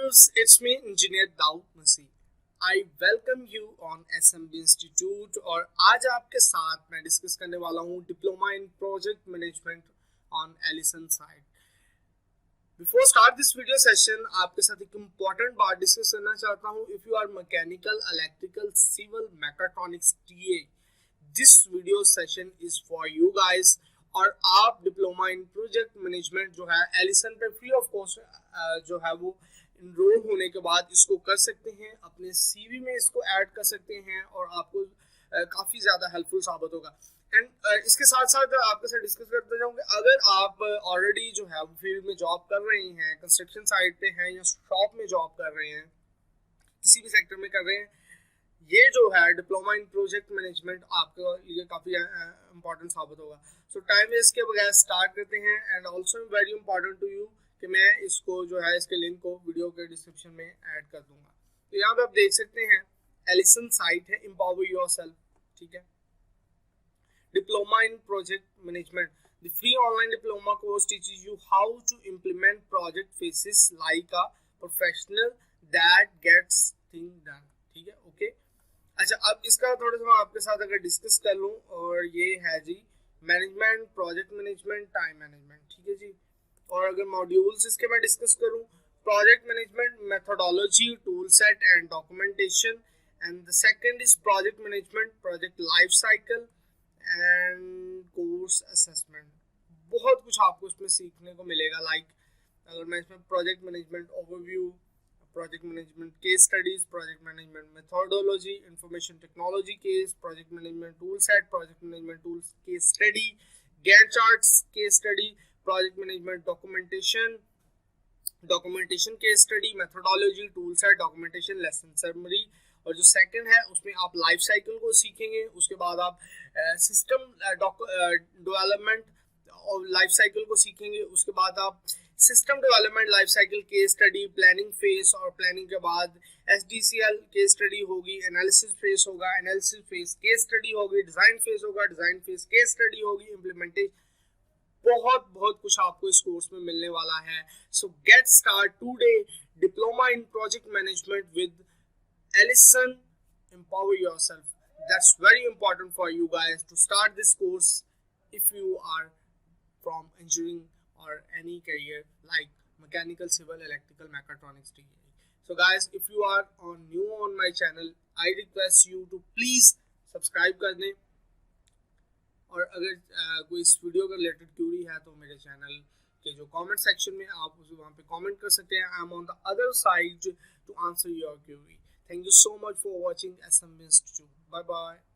viewers, it's me Engrt Dawood Masih. I welcome you on SMB Institute और आज आपके साथ मैं डिस्कस करने वाला हूँ diploma in project management on Alison site. Before start this video session आपके साथ एक इम्पॉर्टेंट बात डिस्कस करना चाहता हूँ. If you are mechanical, electrical, civil, mechatronics, TA, this video session is for you guys. और आप डिप्लोमा इन प्रोजेक्ट मैनेजमेंट जो है एलिसन पे फ्री ऑफ कॉस्ट जो है वो इनरोल होने के बाद इसको कर सकते हैं, अपने सीवी में इसको ऐड कर सकते हैं और आपको काफ़ी ज़्यादा हेल्पफुल साबित होगा. एंड इसके साथ साथ आपके साथ डिस्कस करते जाऊँगा, अगर आप ऑलरेडी जो है फील्ड में जॉब कर रहे हैं, कंस्ट्रक्शन साइट पे हैं या शॉप में जॉब कर रहे हैं, किसी भी सेक्टर में कर रहे हैं, ये जो है डिप्लोमा इन प्रोजेक्ट मैनेजमेंट आपके लिए काफ़ी इंपॉर्टेंट साबित होगा. सो टाइम वेस्ट के बगैर स्टार्ट करते हैं. And also very important to you कि मैं इसको जो है इसके लिंक को वीडियो के डिस्क्रिप्शन में ऐड कर दूंगा. तो यहाँ पे आप देख सकते हैं एलिसन साइट है, एम्पावर योरसेल्फ. ठीक है, diploma in project management, the free online diploma course teaches you how to implement project phases like a professional that gets thing done. ठीक है, ओके. अच्छा, अब इसका थोड़ा सा आपके साथ अगर डिस्कस कर लूँ, और ये है जी management, project management, time management. ठीक है जी. और अगर मॉड्यूल्स इसके मैं डिस्कस करूँ, project management, methodology, tool set and documentation. And the second is project management, project life cycle and course assessment. बहुत कुछ आपको इसमें सीखने को मिलेगा. लाइक अगर मैं इसमें project management overview, project management case studies, project management methodology, information technology case, project management tool set, project management tools case study, Gantt charts case study, project management documentation, documentation case study, methodology, tool set, documentation, lesson summary. और जो second है उसमें आप life cycle को सीखेंगे. उसके बाद आप सिस्टम डेवलपमेंट और लाइफ साइकिल को सीखेंगे. उसके बाद आप system development life cycle case study, planning phase, और प्लानिंग के बाद SDCL केस स्टडी होगी, एनालिसिस फेज होगा, एनालिसिस फेज केस स्टडी होगी, डिजाइन फेज होगा, डिजाइन फेज केस स्टडी होगी, इम्प्लीमेंटेशन. बहुत कुछ आपको इस कोर्स में मिलने वाला है. So get start today diploma in project management with Alison. Empower yourself. That's very important for you guys to start this course if you are from engineering or any career like mechanical, civil, electrical, mechatronics, TE. So guys, if you are new on my channel, I request you to please subscribe कर दें. और अगर कोई इस video का related Curie है तो मेरे चैनल के जो कमेंट सेक्शन में आप उसे वहाँ पे कमेंट कर सकते हैं. I am on the other side to answer your query. Thank you so much for watching SMB Institute. Bye bye.